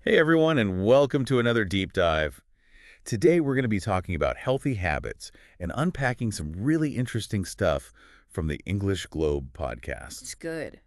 Hey everyone, and welcome to another deep dive. Today we're going to be talking about healthy habits and unpacking some really interesting stuff from the English Globe podcast. It's good.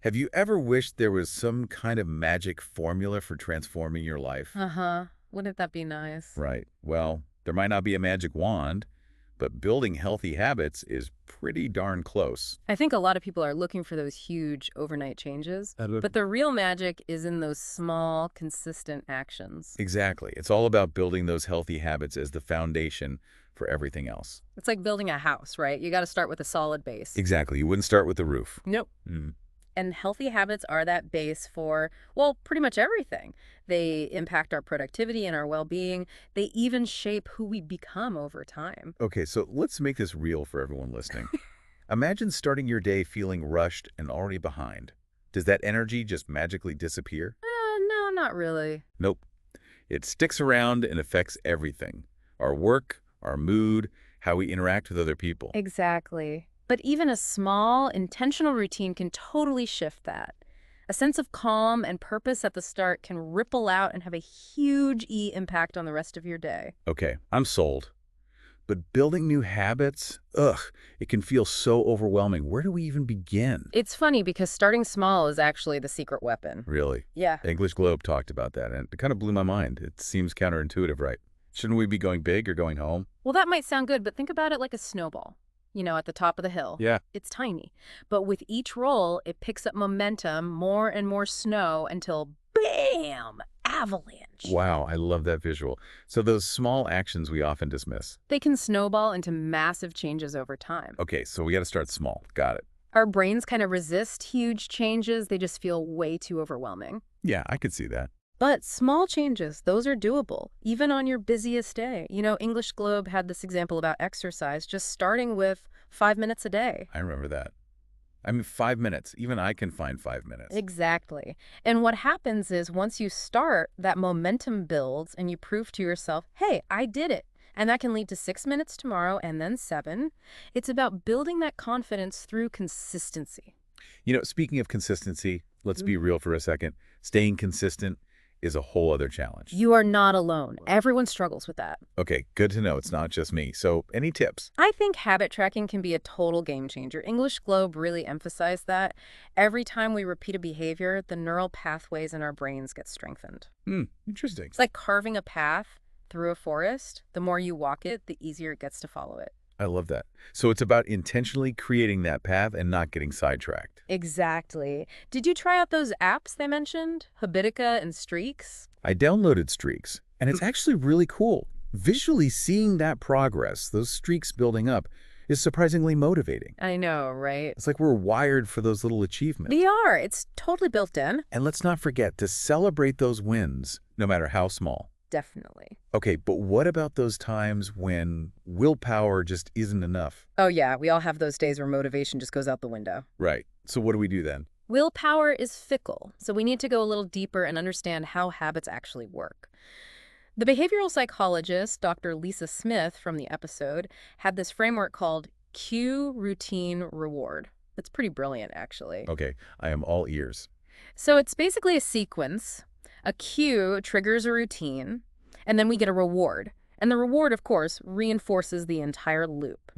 Have you ever wished there was some kind of magic formula for transforming your life? Uh-huh. Wouldn't that be nice? Right. Well, there might not be a magic wand, but building healthy habits is pretty darn close. I think a lot of people are looking for those huge overnight changes, but the real magic is in those small, consistent actions. Exactly. It's all about building those healthy habits as the foundation for everything else. It's like building a house, right? You got to start with a solid base. Exactly. You wouldn't start with the roof. Nope. And healthy habits are that base for, well, pretty much everything. They impact our productivity and our well-being. They even shape who we become over time. Okay, so let's make this real for everyone listening. Imagine starting your day feeling rushed and already behind. Does that energy just magically disappear? No, not really. Nope. It sticks around and affects everything. Our work, our mood, how we interact with other people. Exactly. But even a small, intentional routine can totally shift that. A sense of calm and purpose at the start can ripple out and have a huge impact on the rest of your day. Okay, I'm sold. But building new habits, it can feel so overwhelming. Where do we even begin? It's funny because starting small is actually the secret weapon. Really? Yeah. English Globe talked about that, and it kind of blew my mind. It seems counterintuitive, right? Shouldn't we be going big or going home? Well, that might sound good, but think about it like a snowball. At the top of the hill. Yeah. It's tiny. But with each roll, it picks up momentum, more and more snow until bam! Avalanche. Wow, I love that visual. So those small actions we often dismiss. They can snowball into massive changes over time. Okay, so we got to start small. Got it. Our brains kind of resist huge changes. They just feel way too overwhelming. Yeah, I could see that. But small changes, those are doable, even on your busiest day. English Globe had this example about exercise, just starting with 5 minutes a day. I remember that. I mean, 5 minutes. Even I can find 5 minutes. Exactly. And what happens is once you start, that momentum builds and you prove to yourself, hey, I did it. And that can lead to 6 minutes tomorrow and then 7. It's about building that confidence through consistency. Speaking of consistency, let's be real for a second. Staying consistent is a whole other challenge. You are not alone. Everyone struggles with that. Okay, good to know. It's not just me. So any tips? I think habit tracking can be a total game changer. English Globe really emphasized that. Every time we repeat a behavior, the neural pathways in our brains get strengthened. Interesting. It's like carving a path through a forest. The more you walk it, the easier it gets to follow it. I love that. So it's about intentionally creating that path and not getting sidetracked. Exactly. Did you try out those apps they mentioned? Habitica and Streaks? I downloaded Streaks, and it's actually really cool. Visually seeing that progress, those streaks building up, is surprisingly motivating. I know, right? It's like we're wired for those little achievements. They are. It's totally built in. And let's not forget to celebrate those wins, no matter how small. Definitely. Okay, but what about those times when willpower just isn't enough? Oh, yeah. We all have those days where motivation just goes out the window. Right. So what do we do then? Willpower is fickle, so we need to go a little deeper and understand how habits actually work. The behavioral psychologist, Dr. Lisa Smith, from the episode, had this framework called cue, routine, reward. It's pretty brilliant, actually. Okay, I am all ears. So it's basically a sequence. A cue triggers a routine, and then we get a reward. And the reward, of course, reinforces the entire loop.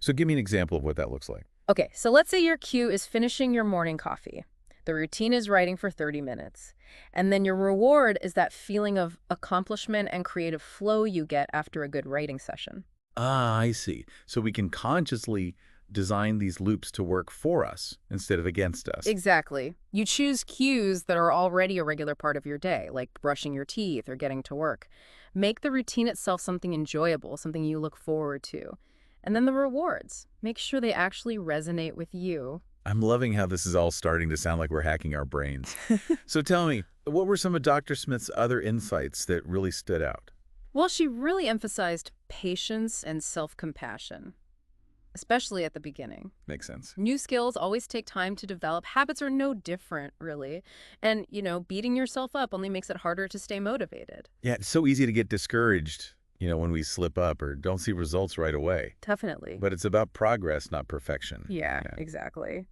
So give me an example of what that looks like. Okay, so let's say your cue is finishing your morning coffee. The routine is writing for 30 minutes. And then your reward is that feeling of accomplishment and creative flow you get after a good writing session. Ah, I see. So we can consciously design these loops to work for us instead of against us. Exactly. You choose cues that are already a regular part of your day, like brushing your teeth or getting to work. Make the routine itself something enjoyable, something you look forward to. And then the rewards. Make sure they actually resonate with you. I'm loving how this is all starting to sound like we're hacking our brains. So tell me, what were some of Dr. Smith's other insights that really stood out? Well, she really emphasized patience and self-compassion, especially at the beginning. Makes sense. New skills always take time to develop. Habits are no different, really. And, beating yourself up only makes it harder to stay motivated. Yeah, it's so easy to get discouraged, when we slip up or don't see results right away. Definitely. But it's about progress, not perfection. Yeah, exactly.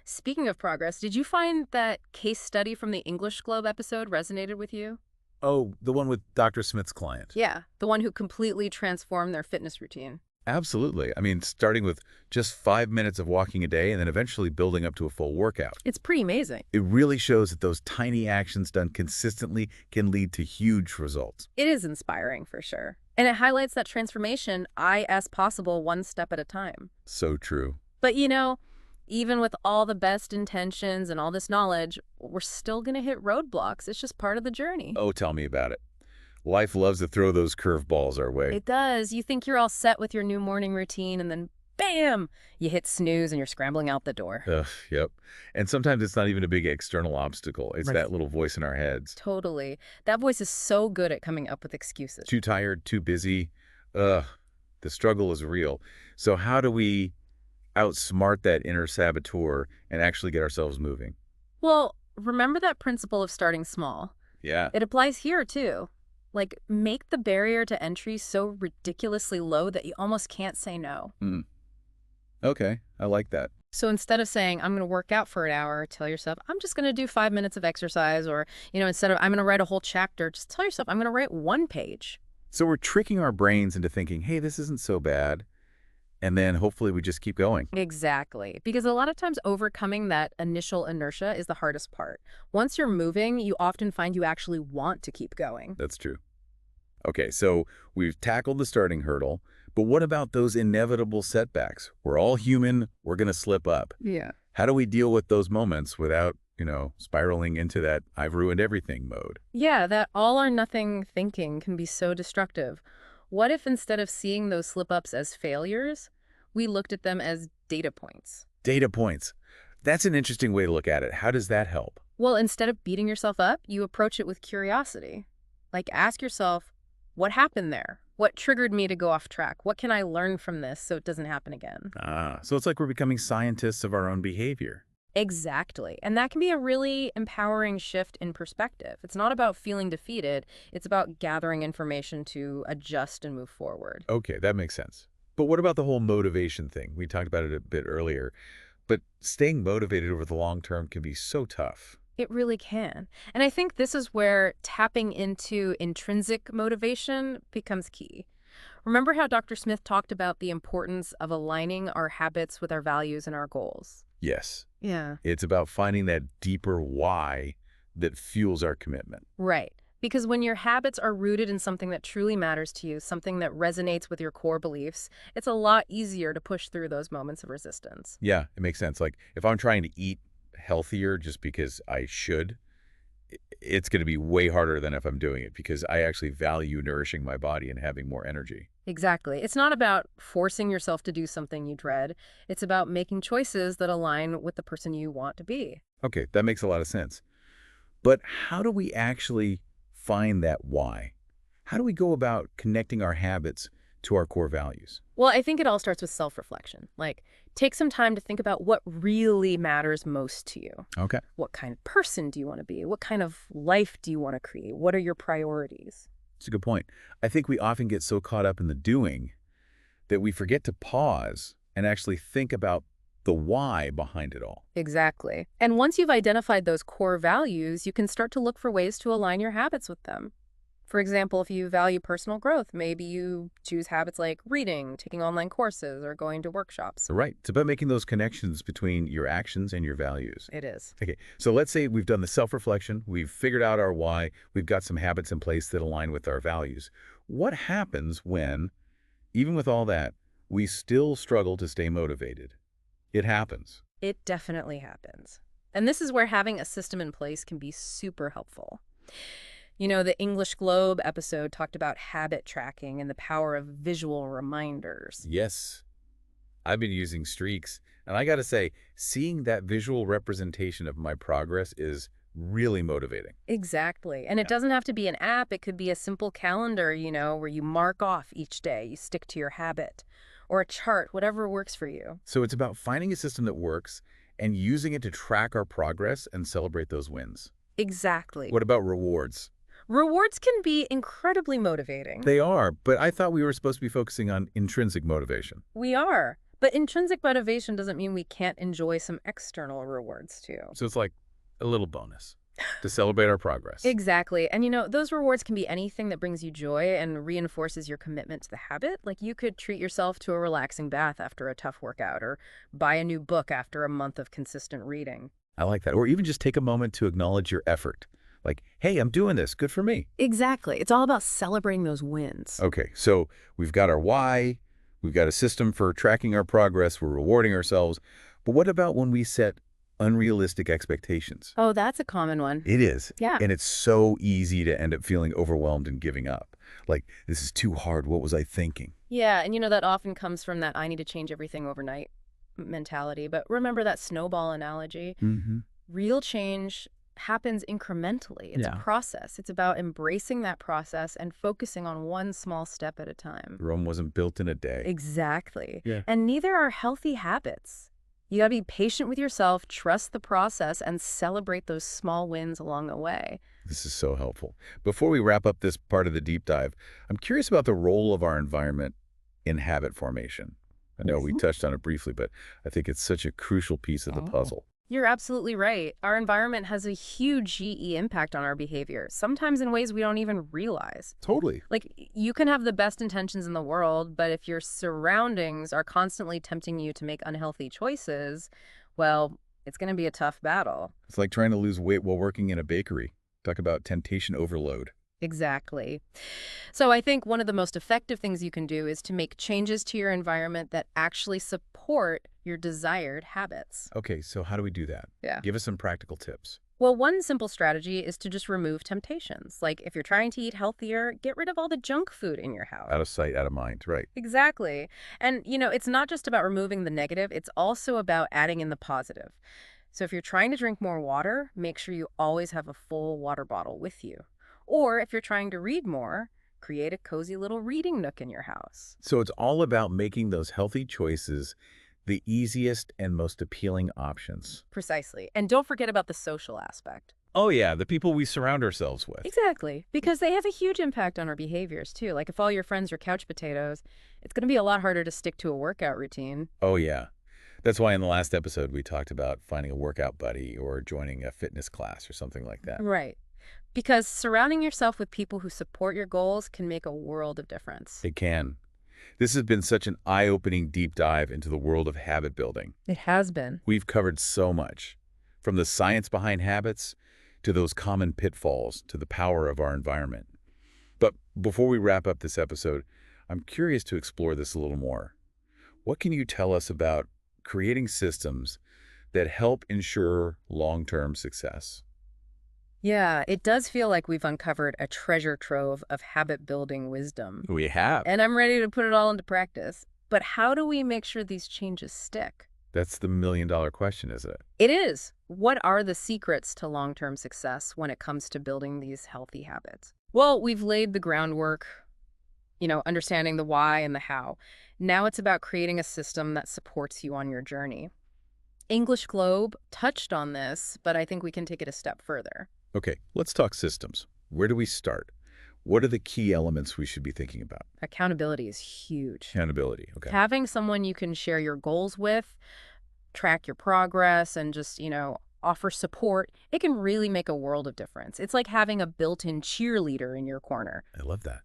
Speaking of progress, did you find that case study from the English Globe episode resonated with you? Oh, the one with Dr. Smith's client. Yeah, the one who completely transformed their fitness routine. Absolutely. I mean, starting with just 5 minutes of walking a day and then eventually building up to a full workout. It's pretty amazing. It really shows that those tiny actions done consistently can lead to huge results. It is inspiring for sure. And it highlights that transformation as possible one step at a time. So true. But even with all the best intentions and all this knowledge, we're still going to hit roadblocks. It's just part of the journey. Oh, tell me about it. Life loves to throw those curveballs our way. It does. You think you're all set with your new morning routine, and then bam, you hit snooze and you're scrambling out the door. Ugh, yep. And sometimes it's not even a big external obstacle. It's Right. that little voice in our heads. Totally. That voice is so good at coming up with excuses. Too tired, too busy. Ugh, the struggle is real. So how do we outsmart that inner saboteur and actually get ourselves moving? Well, remember that principle of starting small. Yeah. It applies here too. Like, make the barrier to entry so ridiculously low that you almost can't say no. Okay, I like that. So instead of saying, I'm going to work out for an hour, tell yourself, I'm just going to do 5 minutes of exercise. Or, instead of, I'm going to write a whole chapter, just tell yourself, I'm going to write one page. So we're tricking our brains into thinking, hey, this isn't so bad. And then hopefully we just keep going. Exactly. Because a lot of times overcoming that initial inertia is the hardest part. Once you're moving, you often find you actually want to keep going. That's true. Okay, so we've tackled the starting hurdle, but what about those inevitable setbacks? We're all human. We're going to slip up. Yeah. How do we deal with those moments without, spiraling into that I've ruined everything mode? Yeah, that all or nothing thinking can be so destructive. What if instead of seeing those slip-ups as failures, we looked at them as data points? Data points. That's an interesting way to look at it. How does that help? Well, instead of beating yourself up, you approach it with curiosity. Like, ask yourself, what happened there? What triggered me to go off track? What can I learn from this so it doesn't happen again? So it's like we're becoming scientists of our own behavior. Exactly. And that can be a really empowering shift in perspective. It's not about feeling defeated. It's about gathering information to adjust and move forward. Okay, that makes sense. But what about the whole motivation thing? We talked about it a bit earlier. But staying motivated over the long term can be so tough. It really can. And I think this is where tapping into intrinsic motivation becomes key. Remember how Dr. Smith talked about the importance of aligning our habits with our values and our goals? Yes. Yeah. It's about finding that deeper why that fuels our commitment. Right. Because when your habits are rooted in something that truly matters to you, something that resonates with your core beliefs, it's a lot easier to push through those moments of resistance. Yeah, it makes sense. Like if I'm trying to eat healthier just because I should, it's going to be way harder than if I'm doing it because I actually value nourishing my body and having more energy. Exactly. It's not about forcing yourself to do something you dread. It's about making choices that align with the person you want to be. Okay, that makes a lot of sense. But how do we actually find that why? How do we go about connecting our habits to our core values? Well, I think it all starts with self-reflection. Like, take some time to think about what really matters most to you. Okay. What kind of person do you want to be? What kind of life do you want to create? What are your priorities? That's a good point. I think we often get so caught up in the doing that we forget to pause and actually think about the why behind it all. Exactly. And once you've identified those core values, you can start to look for ways to align your habits with them. For example, if you value personal growth, maybe you choose habits like reading, taking online courses, or going to workshops. Right. It's about making those connections between your actions and your values. It is. Okay, so let's say we've done the self-reflection, we've figured out our why, we've got some habits in place that align with our values. What happens when, even with all that, we still struggle to stay motivated? It happens. It definitely happens. And this is where having a system in place can be super helpful. The English Globe episode talked about habit tracking and the power of visual reminders. Yes, I've been using streaks, and I got to say, seeing that visual representation of my progress is really motivating. Exactly. And it doesn't have to be an app. It could be a simple calendar, where you mark off each day, you stick to your habit, or a chart, whatever works for you. So it's about finding a system that works and using it to track our progress and celebrate those wins. Exactly. What about rewards? Rewards can be incredibly motivating. They are, but I thought we were supposed to be focusing on intrinsic motivation. We are. But intrinsic motivation doesn't mean we can't enjoy some external rewards too. So it's like a little bonus to celebrate our progress. Exactly. And those rewards can be anything that brings you joy and reinforces your commitment to the habit. Like you could treat yourself to a relaxing bath after a tough workout or buy a new book after a month of consistent reading. I like that. Or even just take a moment to acknowledge your effort. Like, hey, I'm doing this. Good for me. Exactly. It's all about celebrating those wins. Okay, so we've got our why. We've got a system for tracking our progress. We're rewarding ourselves. But what about when we set unrealistic expectations? Oh, that's a common one. It is. Yeah. And it's so easy to end up feeling overwhelmed and giving up. Like, this is too hard. What was I thinking? Yeah, and that often comes from that I need to change everything overnight mentality. But remember that snowball analogy? Mm-hmm. Real change happens incrementally. It's a process. It's about embracing that process and focusing on one small step at a time. Rome wasn't built in a day. Exactly. Yeah. And neither are healthy habits. You gotta be patient with yourself, trust the process, and celebrate those small wins along the way. This is so helpful. Before we wrap up this part of the deep dive, I'm curious about the role of our environment in habit formation. I know we touched on it briefly, but I think it's such a crucial piece of the puzzle. You're absolutely right. Our environment has a huge GE impact on our behavior, sometimes in ways we don't even realize. Totally. Like, you can have the best intentions in the world, but if your surroundings are constantly tempting you to make unhealthy choices, well, it's going to be a tough battle. It's like trying to lose weight while working in a bakery. Talk about temptation overload. Exactly. So I think one of the most effective things you can do is to make changes to your environment that actually support your desired habits. Okay, so how do we do that? Yeah. Give us some practical tips. Well, one simple strategy is to just remove temptations. Like if you're trying to eat healthier, get rid of all the junk food in your house. Out of sight, out of mind, right. Exactly. And, it's not just about removing the negative, it's also about adding in the positive. So if you're trying to drink more water, make sure you always have a full water bottle with you. Or if you're trying to read more, create a cozy little reading nook in your house. So it's all about making those healthy choices the easiest and most appealing options. Precisely. And don't forget about the social aspect. Oh yeah, the people we surround ourselves with. Exactly. Because they have a huge impact on our behaviors, too. Like if all your friends are couch potatoes, it's going to be a lot harder to stick to a workout routine. Oh yeah. That's why in the last episode we talked about finding a workout buddy or joining a fitness class or something like that. Right. Because surrounding yourself with people who support your goals can make a world of difference. It can. This has been such an eye-opening deep dive into the world of habit building. It has been. We've covered so much, from the science behind habits to those common pitfalls to the power of our environment. But before we wrap up this episode, I'm curious to explore this a little more. What can you tell us about creating systems that help ensure long-term success? Yeah, it does feel like we've uncovered a treasure trove of habit-building wisdom. We have. And I'm ready to put it all into practice. But how do we make sure these changes stick? That's the million-dollar question, isn't it? It is. What are the secrets to long-term success when it comes to building these healthy habits? Well, we've laid the groundwork, understanding the why and the how. Now it's about creating a system that supports you on your journey. English Globe touched on this, but I think we can take it a step further. Okay, let's talk systems. Where do we start? What are the key elements we should be thinking about? Accountability is huge. Accountability, okay. Having someone you can share your goals with, track your progress, and just, offer support, it can really make a world of difference. It's like having a built-in cheerleader in your corner. I love that.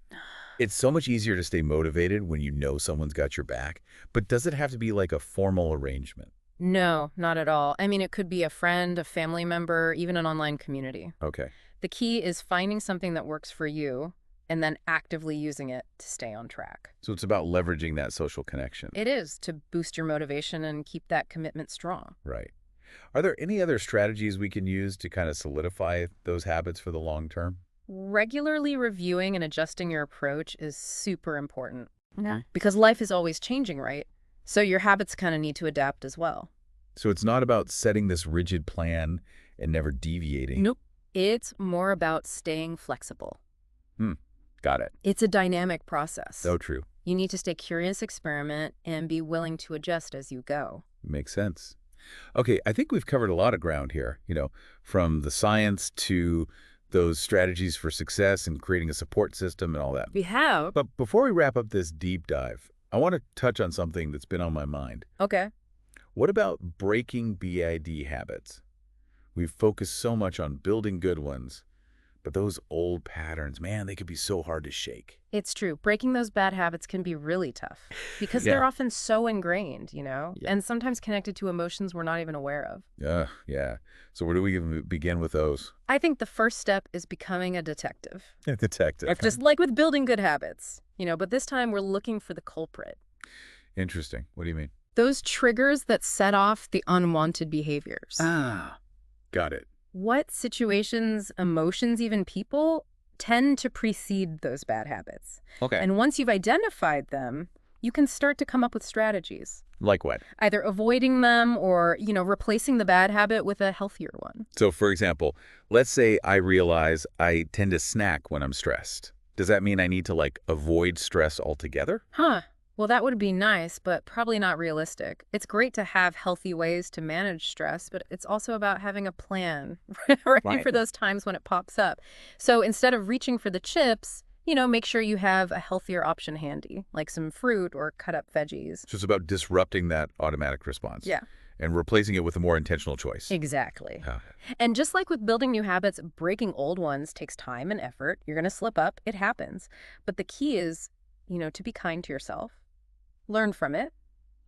It's so much easier to stay motivated when you know someone's got your back, but does it have to be like a formal arrangement? No, not at all. I mean, it could be a friend, a family member, even an online community. Okay. The key is finding something that works for you and then actively using it to stay on track. So it's about leveraging that social connection. It is, to boost your motivation and keep that commitment strong. Right. Are there any other strategies we can use to kind of solidify those habits for the long term? Regularly reviewing and adjusting your approach is super important. Yeah. Because life is always changing, right? So your habits kind of need to adapt as well. So it's not about setting this rigid plan and never deviating. Nope. It's more about staying flexible. Got it. It's a dynamic process. So true. You need to stay curious, experiment, and be willing to adjust as you go. Makes sense. Okay, I think we've covered a lot of ground here, from the science to those strategies for success and creating a support system and all that. We have. But before we wrap up this deep dive, I want to touch on something that's been on my mind. Okay. What about breaking BID habits? We've focused so much on building good ones, but those old patterns, man, they could be so hard to shake. It's true. Breaking those bad habits can be really tough because Yeah. they're often so ingrained, Yeah. and sometimes connected to emotions we're not even aware of. Yeah. So where do we even begin with those? I think the first step is becoming a detective. Detective. Just like with building good habits, but this time we're looking for the culprit. Interesting. What do you mean? Those triggers that set off the unwanted behaviors. Ah, got it. What situations, emotions, even people tend to precede those bad habits? Okay. And once you've identified them, you can start to come up with strategies, Like what? either avoiding them or, replacing the bad habit with a healthier one. So, for example, let's say I realize I tend to snack when I'm stressed. Does that mean I need to, like, avoid stress altogether? Huh. Well, that would be nice, but probably not realistic. It's great to have healthy ways to manage stress, but it's also about having a plan, right, Right. for those times when it pops up. So instead of reaching for the chips, make sure you have a healthier option handy, like some fruit or cut up veggies. So it's about disrupting that automatic response Yeah, and replacing it with a more intentional choice. exactly. Ah, And just like with building new habits, breaking old ones takes time and effort. You're going to slip up. It happens. But the key is, to be kind to yourself, learn from it,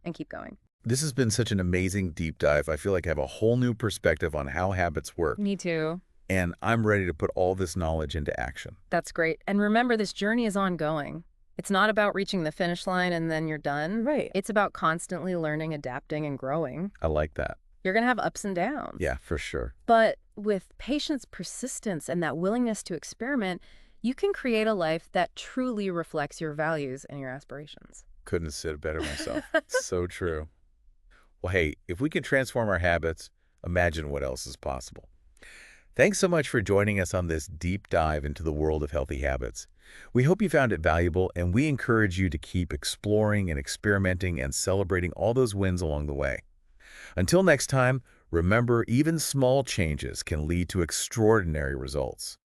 and keep going. This has been such an amazing deep dive. I feel like I have a whole new perspective on how habits work, Me too. and I'm ready to put all this knowledge into action. That's great. And remember, this journey is ongoing. It's not about reaching the finish line and then you're done. Right. It's about constantly learning, adapting, and growing. I like that. You're going to have ups and downs. Yeah, for sure. But with patience, persistence, and that willingness to experiment, you can create a life that truly reflects your values and your aspirations. Couldn't have said it better myself. So true. Well, hey, if we can transform our habits, imagine what else is possible. Thanks so much for joining us on this deep dive into the world of healthy habits. We hope you found it valuable, and we encourage you to keep exploring and experimenting and celebrating all those wins along the way. Until next time, remember, even small changes can lead to extraordinary results.